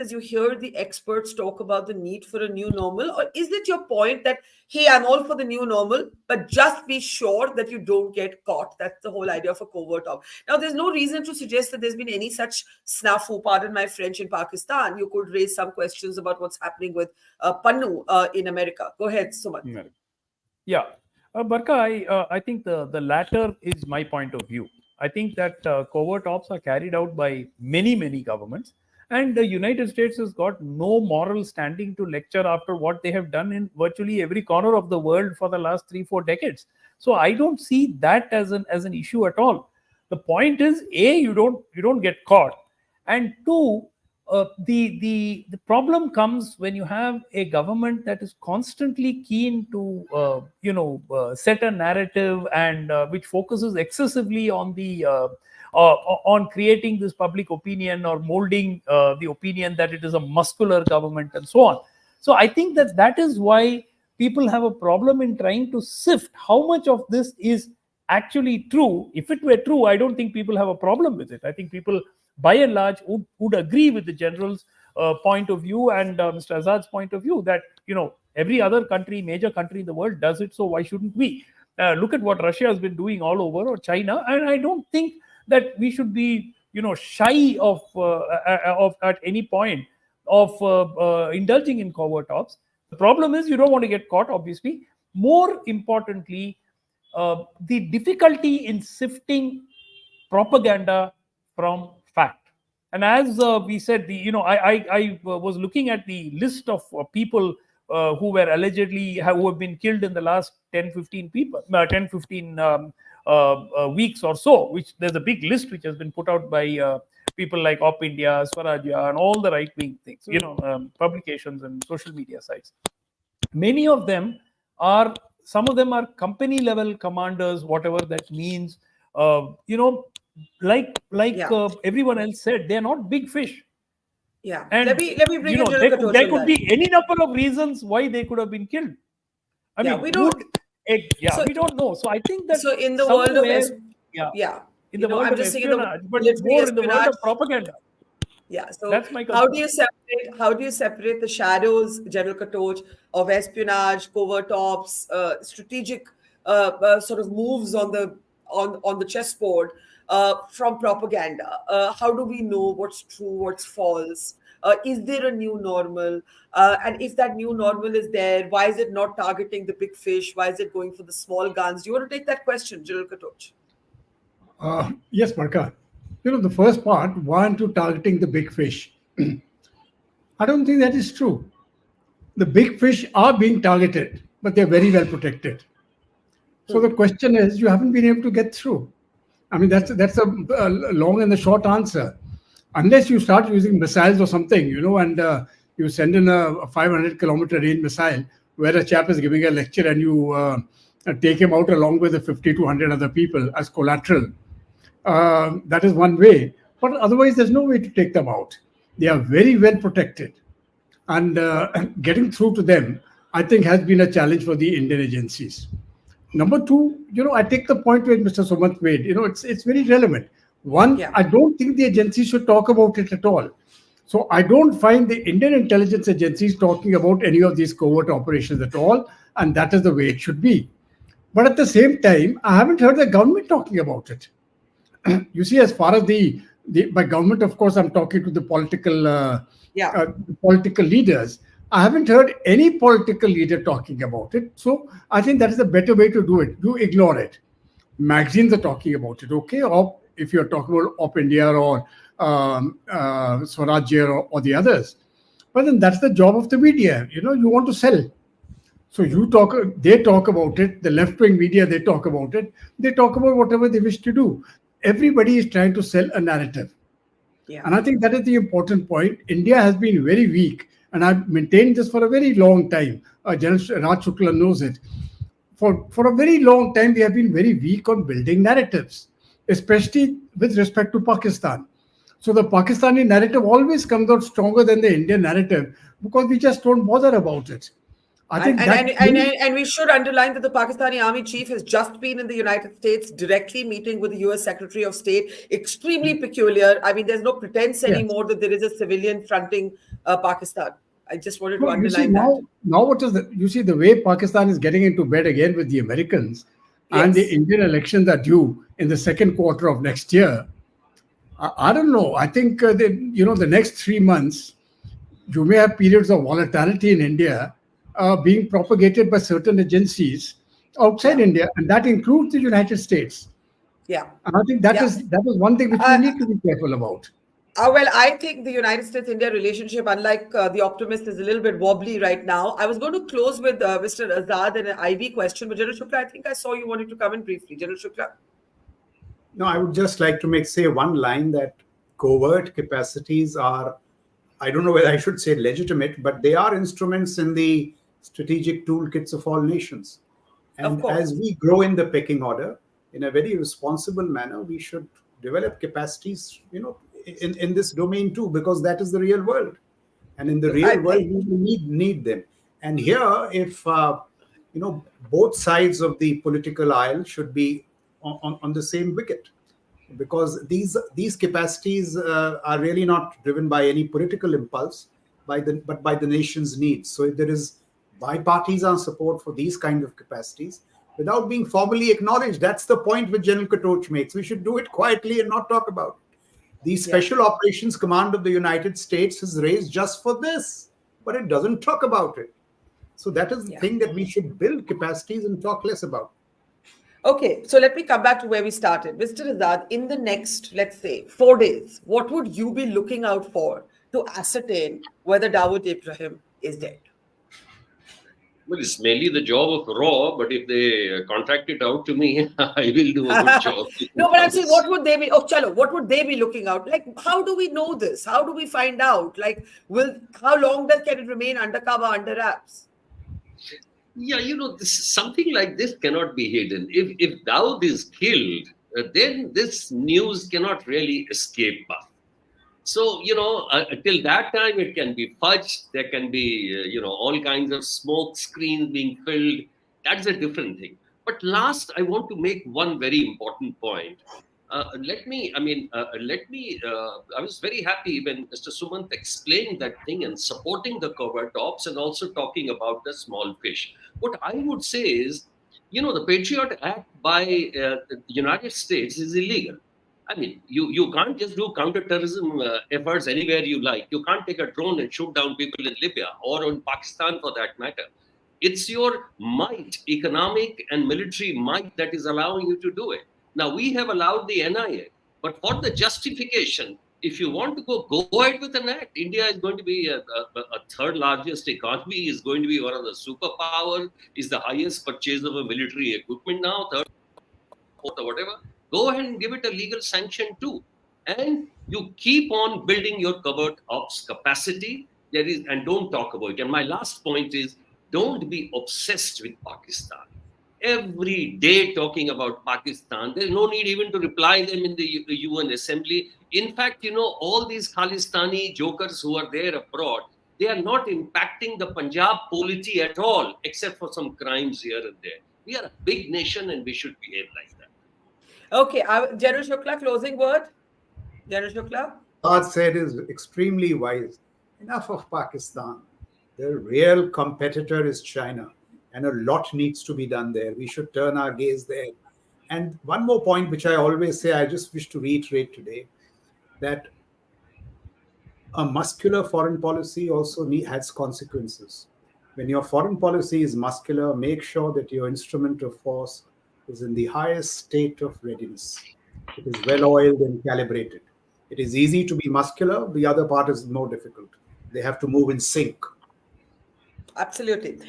as you hear the experts talk about the need for a new normal? Or is it your point that, hey, I'm all for the new normal, but just be sure that you don't get caught? That's the whole idea of a covert op. Now, there's no reason to suggest that there's been any such snafu, pardon my French, in Pakistan. You could raise some questions about what's happening with Pannu in America. Go ahead, Sumant. Yeah, Barkha, I think the latter is my point of view. I think that covert ops are carried out by many governments, and the United States has got no moral standing to lecture after what they have done in virtually every corner of the world for the last 3-4 decades. So I don't see that as an issue at all. The point is, a, you don't get caught, and two, the problem comes when you have a government that is constantly keen to set a narrative, and which focuses excessively on on creating this public opinion, or molding the opinion that it is a muscular government and so on. So I think that is why people have a problem in trying to sift how much of this is actually true. If it were true, I don't think people have a problem with it. I think people, by and large, would agree with the general's point of view, and Mr. Azad's point of view, that every other country, major country in the world does it, so why shouldn't we? Look at what Russia has been doing all over, or China, and I don't think that we should be shy of at any point of indulging in covert ops. The problem is you don't want to get caught, obviously. More importantly, the difficulty in sifting propaganda from fact. And as we said, I was looking at the list of people who were allegedly who have been killed in the last 10-15 people, 10-15 weeks or so. Which there's a big list which has been put out by people like Op India, Swarajya, and all the right-wing things, publications and social media sites. Many of them are. Some of them are company-level commanders, whatever that means. Like everyone else said, they are not big fish. Yeah. And let me bring in General there Katoch on could that. be any number of reasons why they could have been killed. I mean, we don't. We don't know. So I think that So in the world of in the world I'm of just saying espionage, but military more in the world espionage. of propaganda. Yeah. So that's my concern. how do you separate the shadows, General Katoch, of espionage, covert ops, strategic sort of moves on the chessboard from propaganda? How do we know what's true, what's false? Is there a new normal? And if that new normal is there, why is it not targeting the big fish? Why is it going for the small guns? Do you want to take that question, General Katoch? Yes, Barkha. The first part, one to targeting the big fish. I don't think that is true. The big fish are being targeted, but they're very well protected. So the question is, you haven't been able to get through. I mean, that's a long and the short answer. Unless you start using missiles or something, and you send in a 500-kilometer range missile where a chap is giving a lecture, and you take him out along with the 50 to 100 other people as collateral. That is one way. But otherwise, there's no way to take them out. They are very well protected. And getting through to them, I think, has been a challenge for the Indian agencies. Number two, I take the point where Mr. Sumant made. It's very relevant. One, I don't think the agencies should talk about it at all. So I don't find the Indian intelligence agencies talking about any of these covert operations at all. And that is the way it should be. But at the same time, I haven't heard the government talking about it. You see, as far as by government, of course, I'm talking to the political leaders. I haven't heard any political leader talking about it. So I think that is a better way to do it. You ignore it. Magazines are talking about it, okay? Or if you're talking about Op India or Swarajya or the others. But then that's the job of the media. You want to sell. So they talk about it. The left-wing media, they talk about it. They talk about whatever they wish to do. Everybody is trying to sell a narrative. Yeah. And I think that is the important point. India has been very weak. And I've maintained this for a very long time. General Raj Shukla knows it. For a very long time, we have been very weak on building narratives, especially with respect to Pakistan. So the Pakistani narrative always comes out stronger than the Indian narrative because we just don't bother about it. I And, think and, that and, and, and and we should underline that the Pakistani army chief has just been in the United States directly meeting with the US Secretary of State. Extremely peculiar. I mean, there's no pretense yes. anymore that there is a civilian fronting Pakistan. I just wanted to No, you see underline that. now what is the you see the way Pakistan is getting into bed again with the Americans, and the Yes. Indian elections are due in the second quarter of next year. I don't know. I think the next 3 months you may have periods of volatility in India being propagated by certain agencies outside Yeah. India, and that includes the United States. Yeah. And I think that Yeah. is one thing which we Uh, need to be careful about. well, I think the United States-India relationship, unlike the Optimist, is a little bit wobbly right now. I was going to close with Mr. Azad and an IB question, but General Shukla, I think I saw you wanted to come in briefly. General Shukla. No, I would just like to say one line that covert capacities are, I don't know whether I should say legitimate, but they are instruments in the strategic toolkits of all nations. Of And course. as we grow in the pecking order, in a very responsible manner, we should develop capacities, in this domain too, because that is the real world. And in the real world, we will need them. And here, if both sides of the political aisle should be on the same wicket, because these capacities are really not driven by any political impulse, but by the nation's needs. So if there is bipartisan support for these kind of capacities, without being formally acknowledged, that's the point which General Katoch makes. We should do it quietly and not talk about it. The Special Operations Command of the United States is raised just for this, but it doesn't talk about it. So that is the thing that we should build capacities and talk less about. Okay, so let me come back to where we started. Mr. Azad, in the next, let's say, 4 days, what would you be looking out for to ascertain whether Dawood Ibrahim is dead? Well, it's mainly the job of Raw, but if they contract it out to me, I will do a good job. No, but I'm saying, what would they be? Oh, chalo, what would they be looking out? Like, how do we know this? How do we find out? Like, how long can it remain undercover, under wraps? Yeah, something like this cannot be hidden. If Dawood is killed, then this news cannot really escape us. So, till that time, it can be fudged. There can be, all kinds of smoke screens being filled. That's a different thing. But last, I want to make one very important point. I was very happy when Mr. Sumant explained that thing and supporting the covert ops and also talking about the small fish. What I would say is, the Patriot Act by the United States is illegal. I mean, you can't just do counterterrorism efforts anywhere you like. You can't take a drone and shoot down people in Libya or in Pakistan for that matter. It's your might, economic and military might, that is allowing you to do it. Now, we have allowed the NIA, but for the justification, if you want to go ahead with an act. India is going to be a third largest economy, is going to be one of the superpowers, is the highest purchase of a military equipment now, third, fourth, or whatever. Go ahead and give it a legal sanction too. And you keep on building your covert ops capacity. And don't talk about it. And my last point is, don't be obsessed with Pakistan. Every day talking about Pakistan. There's no need even to reply them in the UN Assembly. In fact, all these Khalistani jokers who are there abroad, they are not impacting the Punjab polity at all, except for some crimes here and there. We are a big nation and we should behave like that. Okay, General Shukla, closing word. General Shukla? God said is extremely wise. Enough of Pakistan. The real competitor is China, and a lot needs to be done there. We should turn our gaze there. And one more point, which I always say, I just wish to reiterate today, that a muscular foreign policy also has consequences. When your foreign policy is muscular, make sure that your instrument of force is in the highest state of readiness. It is well oiled and calibrated. It is easy to be muscular. The other part is more difficult. They have to move in sync. Absolutely.